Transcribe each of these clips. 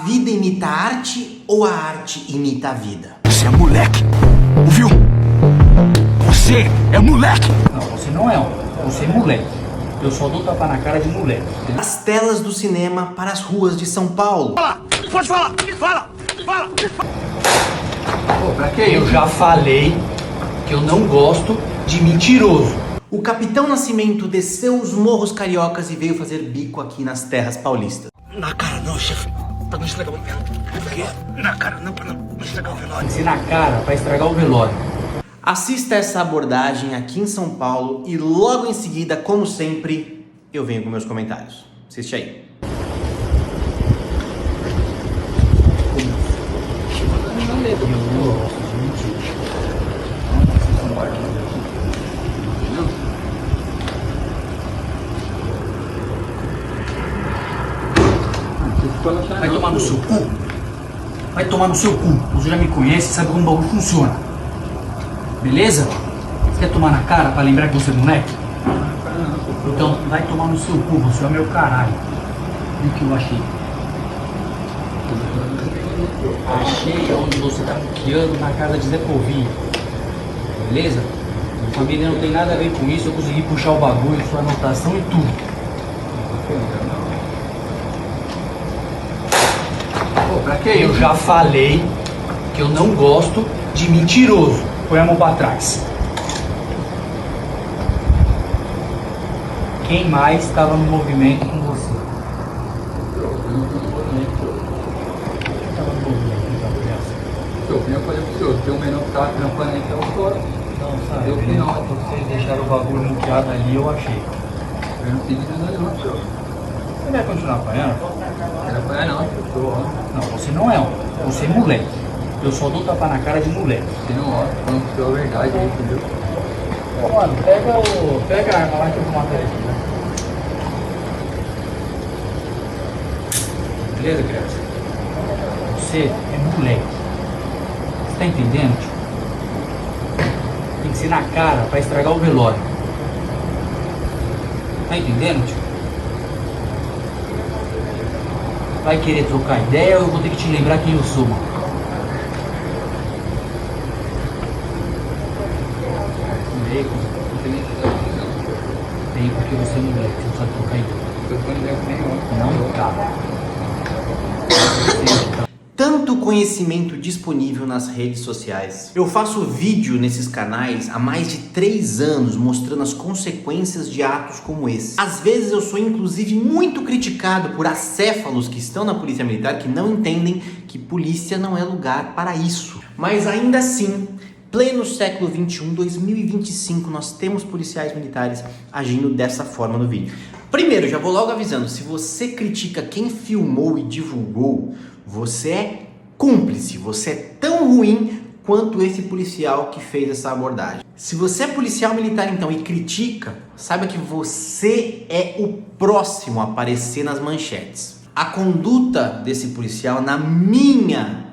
vida imita a arte ou a arte imita a vida? Você é moleque, ouviu? Você é moleque. Não, você não é homem. Você é moleque. Eu só dou tapa na cara de moleque. Das telas do cinema para as ruas de São Paulo. Fala, pode falar, fala. Pô, pra quê? Eu já falei que eu não gosto de mentiroso. O Capitão Nascimento desceu os morros cariocas e veio fazer bico aqui nas terras paulistas. Na cara não, chefe. Pra não estragar o velório. Por quê? Na cara não, pra não estragar o velório. Tem que ser na cara pra estragar o velório. Assista essa abordagem aqui em São Paulo e logo em seguida, como sempre, eu venho com meus comentários. Assiste aí. Vai tomar no seu cu. Vai tomar no seu cu. Você já me conhece, sabe como o bagulho funciona. Beleza? Você quer tomar na cara pra lembrar que você é moleque? Então vai tomar no seu cu, você é meu caralho. E o que eu achei? Achei onde você tá buqueando na casa de Zé Povinho. Beleza? Minha família não tem nada a ver com isso, eu consegui puxar o bagulho, sua anotação e tudo. Pô, pra quê? Eu já falei que eu não gosto de mentiroso. Põe a mão pra trás. Quem mais estava no movimento com você? Eu falei pro senhor, tem um menor que tava trampando aí que tava fora. Não, sabe? Eu vi não. Vocês deixaram o bagulho muqueado ali, eu achei. Eu não tenho nada não, senhor. Você vai continuar apanhando? Não quero apanhar não, eu tô ó. Não, você não é homem. Você é moleque. Eu só dou tapa na cara de moleque. Você não ó, falando pro senhor a verdade aí, entendeu? Ô, mano, pega a arma lá que eu vou matar ele. Beleza, criança? Você é moleque. Você tá entendendo, tio? Tem que ser na cara pra estragar o velório. Tá entendendo, tio? Vai querer trocar ideia ou eu vou ter que te lembrar quem eu sou, mano? Tem porque você é moleque, você não sabe trocar ideia. Eu tô ligado nenhum. Não tá. Tanto conhecimento disponível nas redes sociais. Eu faço vídeo nesses canais há mais de 3 anos mostrando as consequências de atos como esse. Às vezes eu sou inclusive muito criticado por acéfalos que estão na polícia militar que não entendem que polícia não é lugar para isso. Mas ainda assim, pleno século XXI, 2025, nós temos policiais militares agindo dessa forma no vídeo. Primeiro, já vou logo avisando, se você critica quem filmou e divulgou, você é cúmplice, você é tão ruim quanto esse policial que fez essa abordagem. Se você é policial militar então e critica, saiba que você é o próximo a aparecer nas manchetes. A conduta desse policial, na minha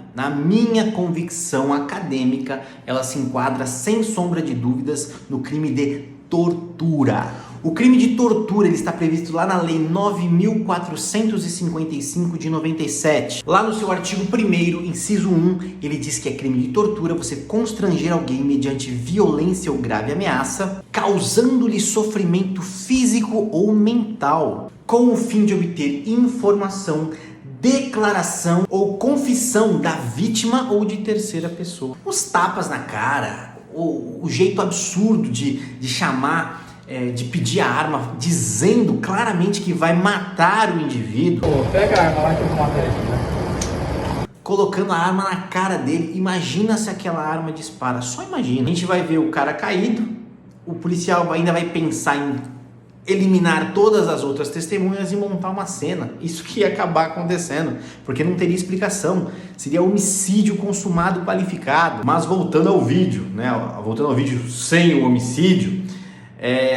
convicção acadêmica, ela se enquadra sem sombra de dúvidas no crime de tortura. O crime de tortura ele está previsto lá na Lei 9.455 de 97. Lá no seu artigo 1º, inciso 1, ele diz que é crime de tortura você constranger alguém mediante violência ou grave ameaça, causando-lhe sofrimento físico ou mental, com o fim de obter informação, declaração ou confissão da vítima ou de terceira pessoa. Os tapas na cara, o jeito absurdo de chamar, de pedir a arma, dizendo claramente que vai matar o indivíduo. Pô, pega a arma lá que eu vou matar ele. Colocando a arma na cara dele. Imagina se aquela arma dispara. Só imagina. A gente vai ver o cara caído, o policial ainda vai pensar em eliminar todas as outras testemunhas e montar uma cena. Isso que ia acabar acontecendo, porque não teria explicação. Seria homicídio consumado qualificado. Mas voltando ao vídeo, né? Voltando ao vídeo sem o homicídio,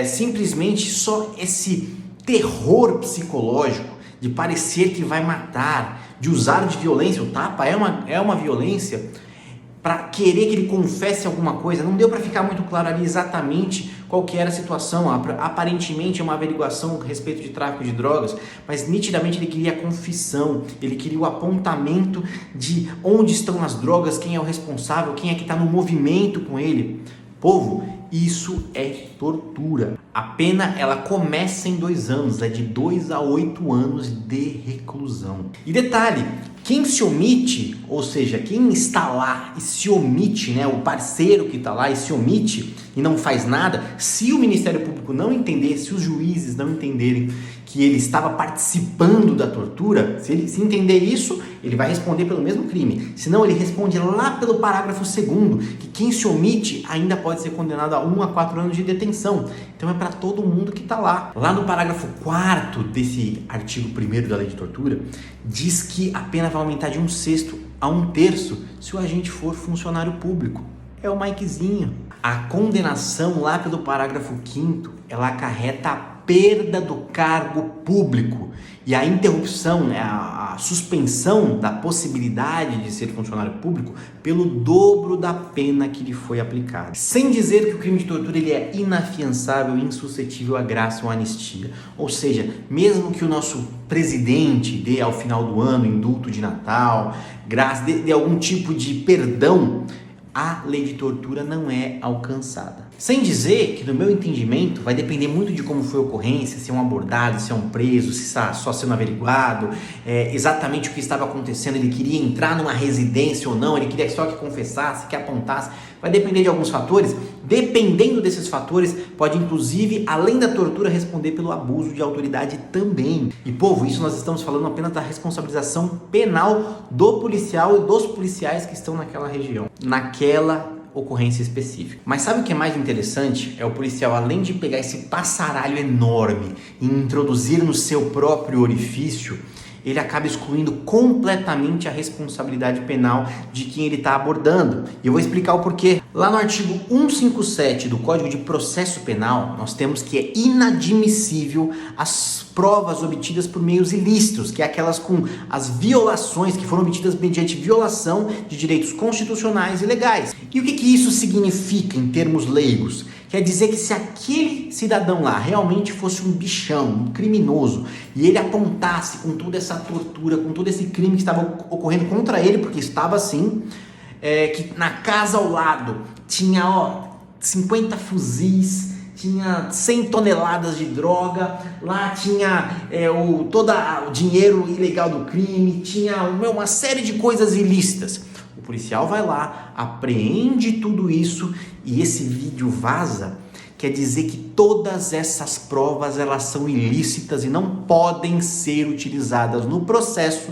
simplesmente só esse terror psicológico de parecer que vai matar, de usar de violência. O tapa é uma violência para querer que ele confesse alguma coisa. Não deu para ficar muito claro ali exatamente qual que era a situação. Aparentemente é uma averiguação a respeito de tráfico de drogas, mas nitidamente ele queria a confissão, ele queria o apontamento de onde estão as drogas, quem é o responsável, quem é que está no movimento com ele. Povo, isso é tortura. A pena, ela começa em 2 anos, é de 2 a 8 anos de reclusão. E detalhe, quem se omite, ou seja, quem está lá e se omite, né, o parceiro que está lá e se omite e não faz nada, se o Ministério Público não entender, se os juízes não entenderem que ele estava participando da tortura, se ele se entender isso, ele vai responder pelo mesmo crime. Senão ele responde lá pelo parágrafo 2º, que quem se omite ainda pode ser condenado a 1 a 4 anos de detenção. Então é para todo mundo que está lá. Lá no parágrafo 4º desse artigo 1º da lei de tortura, diz que a pena vai aumentar de 1/6 a 1/3 se o agente for funcionário público. É o Mikezinho. A condenação lá pelo parágrafo 5º, ela acarreta a perda do cargo público e a interrupção, né, a suspensão da possibilidade de ser funcionário público pelo dobro da pena que lhe foi aplicada. Sem dizer que o crime de tortura ele é inafiançável e insuscetível a graça ou anistia. Ou seja, mesmo que o nosso presidente dê ao final do ano indulto de Natal, graça, dê algum tipo de perdão, a lei de tortura não é alcançada. Sem dizer que, no meu entendimento, vai depender muito de como foi a ocorrência, se é um abordado, se é um preso, se está só sendo averiguado, exatamente o que estava acontecendo, ele queria entrar numa residência ou não, ele queria só que confessasse, que apontasse, vai depender de alguns fatores. Dependendo desses fatores, pode inclusive, além da tortura, responder pelo abuso de autoridade também. E povo, isso nós estamos falando apenas da responsabilização penal do policial e dos policiais que estão naquela região, naquela ocorrência específica. Mas sabe o que é mais interessante? É o policial, além de pegar esse passaralho enorme e introduzir no seu próprio orifício, ele acaba excluindo completamente a responsabilidade penal de quem ele está abordando. E eu vou explicar o porquê. Lá no artigo 157 do Código de Processo Penal, nós temos que é inadmissível as provas obtidas por meios ilícitos, que é aquelas com as violações que foram obtidas mediante violação de direitos constitucionais e legais. E o que isso significa em termos leigos? Quer dizer que se aquele cidadão lá realmente fosse um bichão, um criminoso, e ele apontasse com toda essa tortura, com todo esse crime que estava ocorrendo contra ele, porque estava assim, que na casa ao lado tinha 50 fuzis, tinha 100 toneladas de droga, lá tinha todo o dinheiro ilegal do crime, tinha uma série de coisas ilícitas. O policial vai lá, apreende tudo isso e esse vídeo vaza, quer dizer que todas essas provas elas são ilícitas e não podem ser utilizadas no processo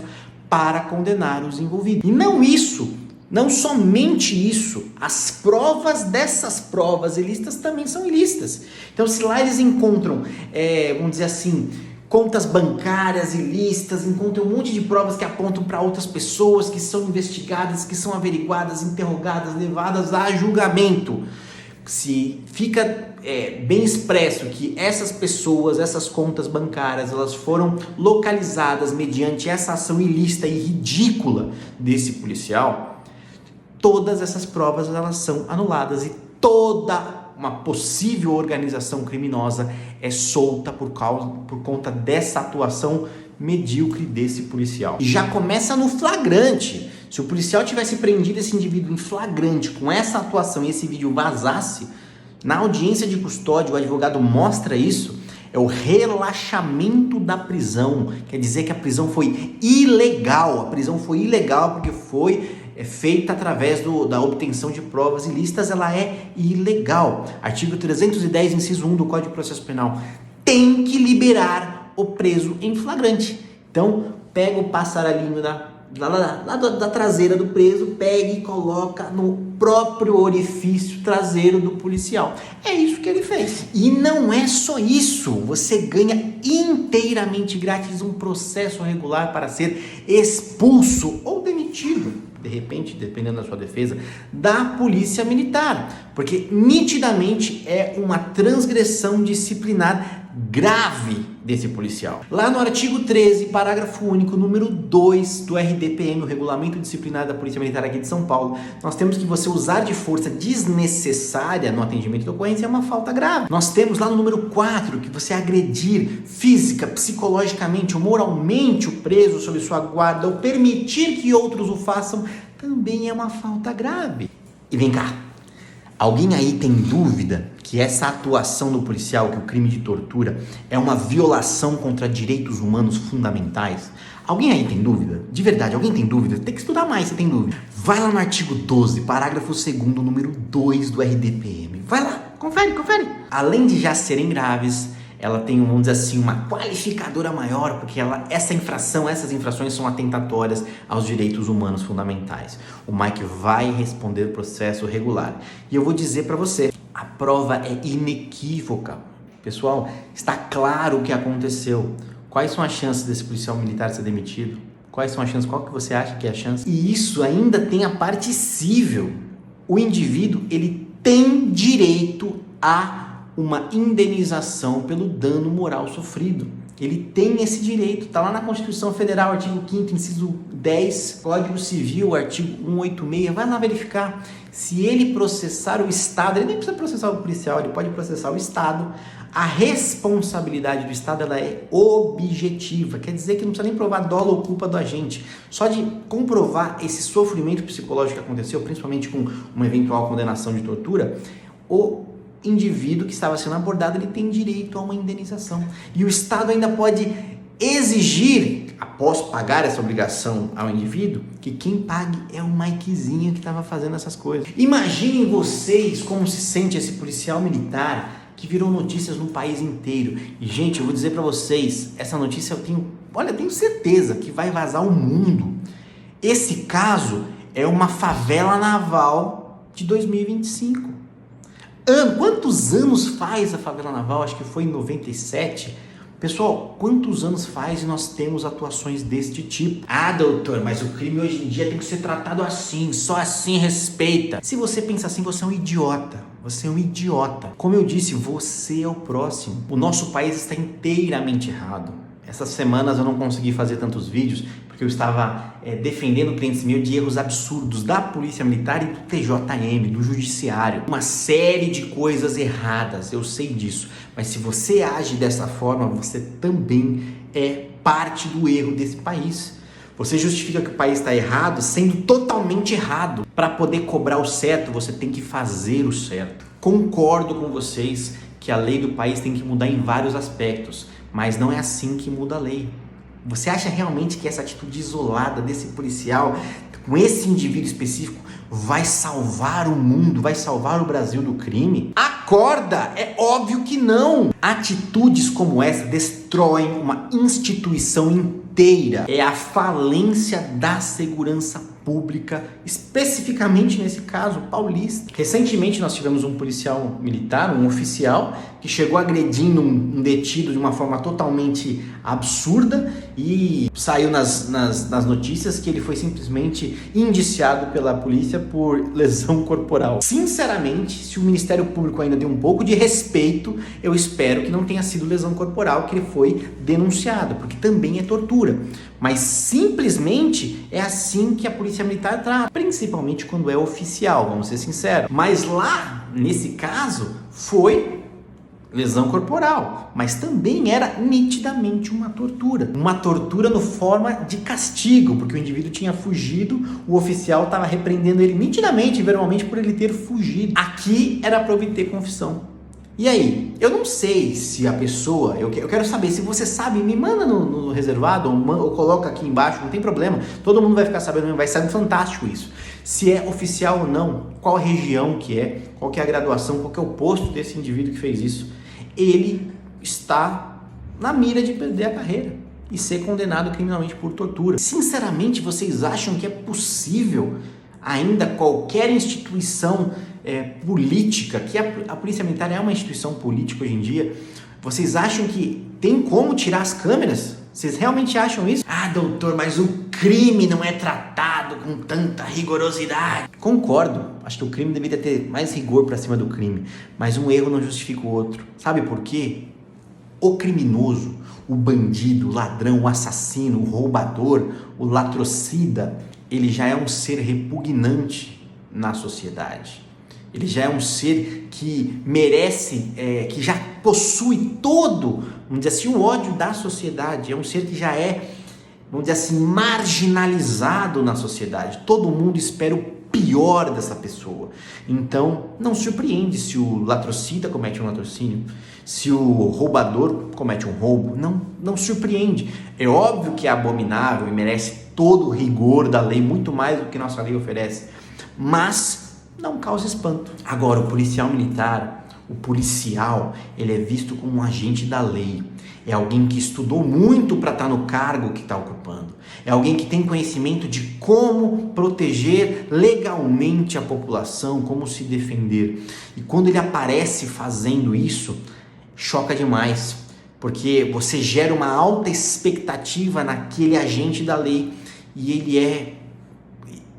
para condenar os envolvidos. E não somente isso, as provas dessas provas ilícitas também são ilícitas. Então se lá eles encontram, vamos dizer assim, contas bancárias ilícitas, encontram um monte de provas que apontam para outras pessoas que são investigadas, que são averiguadas, interrogadas, levadas a julgamento. Se fica bem expresso que essas pessoas, essas contas bancárias, elas foram localizadas mediante essa ação ilícita e ridícula desse policial, todas essas provas elas são anuladas e toda uma possível organização criminosa é solta por conta dessa atuação medíocre desse policial. E já começa no flagrante. Se o policial tivesse prendido esse indivíduo em flagrante com essa atuação e esse vídeo vazasse, na audiência de custódia, o advogado mostra isso, é o relaxamento da prisão. Quer dizer que a prisão foi ilegal. A prisão foi ilegal porque foi feita através da obtenção de provas ilícitas, ela é ilegal. Artigo 310, inciso 1 do Código de Processo Penal. Tem que liberar o preso em flagrante. Então, pega o passaralhinho da traseira do preso, pega e coloca no próprio orifício traseiro do policial. É isso que ele fez. E não é só isso. Você ganha inteiramente grátis um processo regular para ser expulso ou demitido, de repente, dependendo da sua defesa, da polícia militar, porque nitidamente é uma transgressão disciplinar grave desse policial. Lá no artigo 13, parágrafo único, número 2 do RDPM, o Regulamento Disciplinar da Polícia Militar aqui de São Paulo, nós temos que você usar de força desnecessária no atendimento de ocorrência é uma falta grave. Nós temos lá no número 4 que você agredir física, psicologicamente ou moralmente o preso sob sua guarda ou permitir que outros o façam também é uma falta grave. E vem cá, alguém aí tem dúvida que essa atuação do policial, que o crime de tortura, é uma violação contra direitos humanos fundamentais? Alguém aí tem dúvida? De verdade, alguém tem dúvida? Tem que estudar mais se tem dúvida. Vai lá no artigo 12, parágrafo 2º, número 2 do RDPM. Vai lá, confere. Além de já serem graves, ela tem, vamos dizer assim, uma qualificadora maior, porque essas infrações são atentatórias aos direitos humanos fundamentais. O Mike vai responder o processo regular. E eu vou dizer para você, a prova é inequívoca. Pessoal, está claro o que aconteceu. Quais são as chances desse policial militar ser demitido? Quais são as chances? Qual que você acha que é a chance? E isso ainda tem a parte cível. O indivíduo, ele tem direito a uma indenização pelo dano moral sofrido. Ele tem esse direito, está lá na Constituição Federal, artigo 5º, inciso 10, Código Civil, artigo 186, vai lá verificar. Se ele processar o Estado, ele nem precisa processar o policial, ele pode processar o Estado, a responsabilidade do Estado ela é objetiva, quer dizer que não precisa nem provar dolo ou culpa do agente. Só de comprovar esse sofrimento psicológico que aconteceu, principalmente com uma eventual condenação de tortura, o indivíduo que estava sendo abordado, ele tem direito a uma indenização. E o Estado ainda pode exigir, após pagar essa obrigação ao indivíduo, que quem pague é o Mikezinho que estava fazendo essas coisas. Imaginem vocês como se sente esse policial militar que virou notícias no país inteiro. E, gente, eu vou dizer para vocês, essa notícia eu tenho certeza que vai vazar ao mundo. Esse caso é uma favela naval de 2025. Quantos anos faz a favela naval? Acho que foi em 97. Pessoal, quantos anos faz e nós temos atuações deste tipo? Ah, doutor, mas o crime hoje em dia tem que ser tratado assim, só assim respeita. Se você pensa assim, você é um idiota. Você é um idiota. Como eu disse, você é o próximo. O nosso país está inteiramente errado. Essas semanas eu não consegui fazer tantos vídeos porque eu estava defendendo clientes meus de erros absurdos da Polícia Militar e do TJM, do Judiciário. Uma série de coisas erradas, eu sei disso. Mas se você age dessa forma, você também é parte do erro desse país. Você justifica que o país está errado sendo totalmente errado. Para poder cobrar o certo, você tem que fazer o certo. Concordo com vocês que a lei do país tem que mudar em vários aspectos, mas não é assim que muda a lei. Você acha realmente que essa atitude isolada desse policial, com esse indivíduo específico, vai salvar o mundo, vai salvar o Brasil do crime? Acorda! É óbvio que não! Atitudes como essa destroem uma instituição inteira. É a falência da segurança pública, especificamente nesse caso paulista. Recentemente nós tivemos um policial militar, um oficial, que chegou agredindo um detido de uma forma totalmente absurda e saiu nas notícias que ele foi simplesmente indiciado pela polícia por lesão corporal. Sinceramente, se o Ministério Público ainda deu um pouco de respeito, eu espero que não tenha sido lesão corporal que ele foi denunciado, porque também é tortura. Mas simplesmente é assim que a Polícia Militar trata, principalmente quando é oficial, vamos ser sinceros. Mas lá, nesse caso, foi lesão corporal, mas também era nitidamente uma tortura. Uma tortura no forma de castigo, porque o indivíduo tinha fugido, o oficial estava repreendendo ele nitidamente, verbalmente, por ele ter fugido. Aqui era para obter confissão. E aí, eu não sei se a pessoa, eu quero saber, se você sabe, me manda no reservado ou coloca aqui embaixo, não tem problema, todo mundo vai ficar sabendo, vai ser fantástico isso. Se é oficial ou não, qual região que é, qual que é a graduação, qual que é o posto desse indivíduo que fez isso. Ele está na mira de perder a carreira e ser condenado criminalmente por tortura. Sinceramente, vocês acham que é possível ainda qualquer instituição política, que a Polícia Militar é uma instituição política hoje em dia, vocês acham que tem como tirar as câmeras? Vocês realmente acham isso? Ah, doutor, mas o crime não é tratado com tanta rigorosidade. Concordo, acho que o crime deveria ter mais rigor para cima do crime, mas um erro não justifica o outro. Sabe por quê? O criminoso, o bandido, o ladrão, o assassino, o roubador, o latrocida, ele já é um ser repugnante na sociedade. Ele já é um ser que merece, que já possui todo, vamos dizer assim, o ódio da sociedade. É um ser que já é, vamos dizer assim, marginalizado na sociedade. Todo mundo espera o pior dessa pessoa. Então, não surpreende se o latrocida comete um latrocínio, se o roubador comete um roubo. Não surpreende. É óbvio que é abominável e merece todo o rigor da lei, muito mais do que nossa lei oferece. Mas não causa espanto. Agora, o policial militar, ele é visto como um agente da lei. É alguém que estudou muito para estar no cargo que está ocupando. É alguém que tem conhecimento de como proteger legalmente a população, como se defender. E quando ele aparece fazendo isso, choca demais, porque você gera uma alta expectativa naquele agente da lei e ele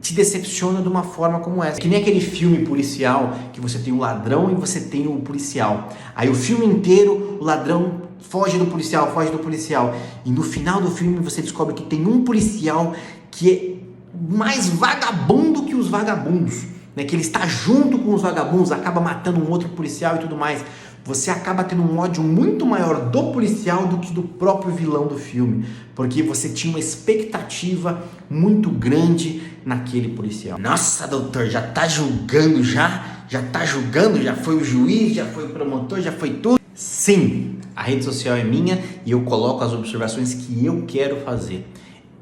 te decepciona de uma forma como essa. Que nem aquele filme policial que você tem o ladrão e você tem o policial. Aí o filme inteiro o ladrão foge do policial. E no final do filme você descobre que tem um policial que é mais vagabundo que os vagabundos, né? Que ele está junto com os vagabundos, acaba matando um outro policial e tudo mais. Você acaba tendo um ódio muito maior do policial do que do próprio vilão do filme, porque você tinha uma expectativa muito grande naquele policial. Nossa, doutor, já tá julgando já? Já tá julgando? Já foi o juiz, já foi o promotor, já foi tudo? Sim, a rede social é minha e eu coloco as observações que eu quero fazer.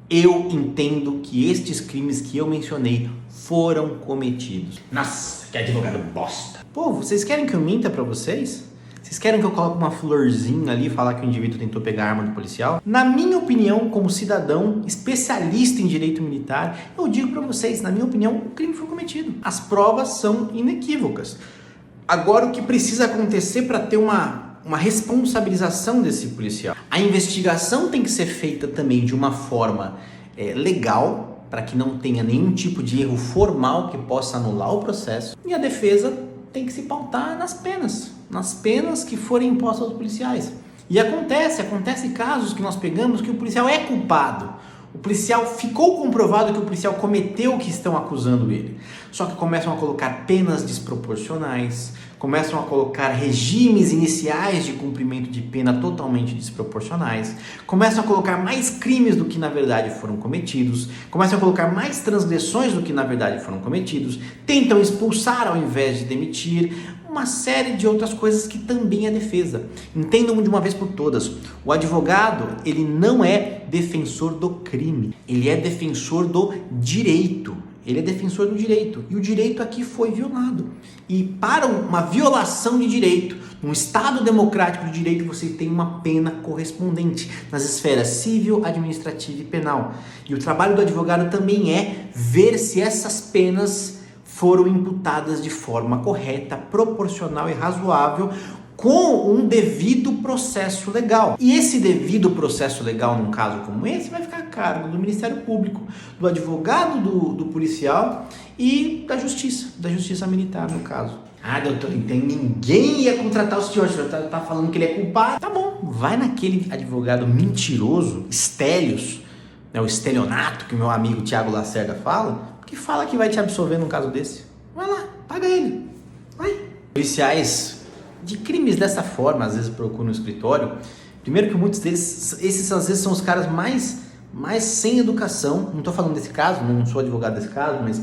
Eu entendo que estes crimes que eu mencionei foram cometidos. Nossa, que advogado bosta. Pô, vocês querem que eu minta pra vocês? Vocês querem que eu coloque uma florzinha ali e falar que o indivíduo tentou pegar a arma do policial? Na minha opinião, como cidadão, especialista em direito militar, eu digo pra vocês, na minha opinião, o crime foi cometido. As provas são inequívocas. Agora, o que precisa acontecer para ter uma responsabilização desse policial? A investigação tem que ser feita também de uma forma legal, para que não tenha nenhum tipo de erro formal que possa anular o processo. E a defesa tem que se pautar nas penas que forem impostas aos policiais. E acontece casos que nós pegamos que o policial é culpado. O policial ficou comprovado que o policial cometeu o que estão acusando ele. Só que começam a colocar penas desproporcionais, começam a colocar regimes iniciais de cumprimento de pena totalmente desproporcionais, começam a colocar mais crimes do que na verdade foram cometidos, começam a colocar mais transgressões do que na verdade foram cometidos, tentam expulsar ao invés de demitir, uma série de outras coisas que também é defesa. Entendam de uma vez por todas, o advogado, ele não é defensor do crime, ele é defensor do direito. Ele é defensor do direito, e o direito aqui foi violado. E para uma violação de direito, num Estado democrático de direito, você tem uma pena correspondente nas esferas civil, administrativa e penal. E o trabalho do advogado também é ver se essas penas foram imputadas de forma correta, proporcional e razoável, com um devido processo legal. E esse devido processo legal, num caso como esse, vai ficar a cargo do Ministério Público, do advogado do policial e da justiça militar, no caso. Ah, doutor, então ninguém ia contratar o senhor tá falando que ele é culpado. Tá bom, vai naquele advogado mentiroso, estélios, né, o estelionato que o meu amigo Tiago Lacerda fala, que fala que vai te absolver num caso desse. Vai lá, paga ele. Vai. Policiais de crimes dessa forma, às vezes procuram no escritório. Primeiro que muitos deles, esses às vezes são os caras mais sem educação. Não estou falando desse caso, não sou advogado desse caso, mas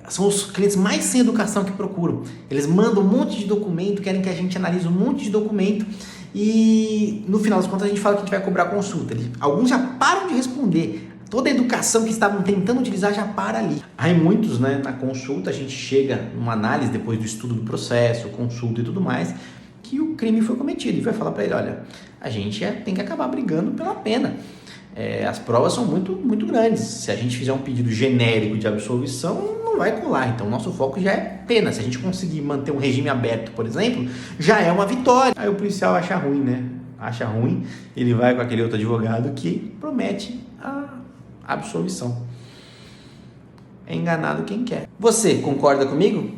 são os clientes mais sem educação que procuram. Eles mandam um monte de documento, querem que a gente analise um monte de documento e no final das contas a gente fala que a gente vai cobrar consulta. Alguns já param de responder. Toda a educação que estavam tentando utilizar já para ali. Aí muitos, né, na consulta a gente chega numa análise depois do estudo do processo, consulta e tudo mais, que o crime foi cometido. E vai falar para ele, olha, a gente tem que acabar brigando pela pena. As provas são muito, muito grandes. Se a gente fizer um pedido genérico de absolvição, não vai colar. Então, nosso foco já é pena. Se a gente conseguir manter um regime aberto, por exemplo, já é uma vitória. Aí o policial acha ruim, né? Acha ruim, ele vai com aquele outro advogado que promete a absolvição. É enganado quem quer. Você concorda comigo?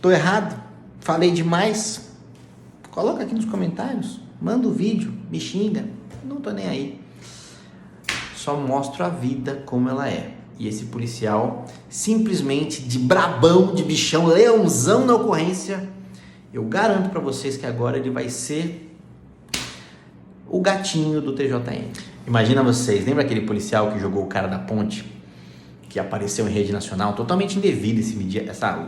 Tô errado? Falei demais? Coloca aqui nos comentários. Manda o vídeo, me xinga, não tô nem aí. Só mostro a vida como ela é. E esse policial, simplesmente de brabão, de bichão, leãozão na ocorrência, eu garanto pra vocês que agora ele vai ser o gatinho do TJM. Imagina vocês, lembra aquele policial que jogou o cara da ponte, que apareceu em rede nacional, totalmente indevido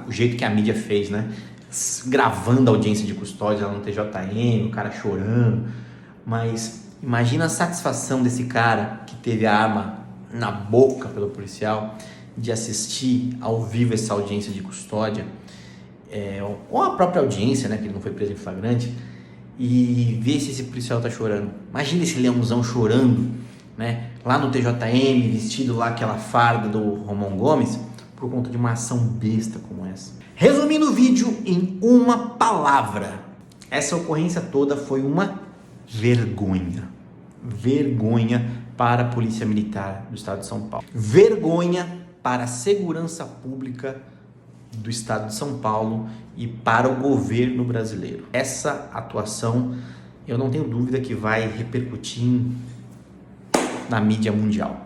o jeito que a mídia fez, né? Gravando a audiência de custódia lá no TJM, o cara chorando. Mas imagina a satisfação desse cara que teve a arma na boca pelo policial de assistir ao vivo essa audiência de custódia, ou a própria audiência, né, que ele não foi preso em flagrante, e ver se esse policial tá chorando. Imagina esse leãozão chorando, né, lá no TJM, vestido lá aquela farda do Romão Gomes, por conta de uma ação besta como essa. Resumindo o vídeo em uma palavra, essa ocorrência toda foi uma vergonha. Vergonha para a Polícia Militar do Estado de São Paulo. Vergonha para a segurança pública do Estado de São Paulo e para o governo brasileiro. Essa atuação, eu não tenho dúvida que vai repercutir na mídia mundial.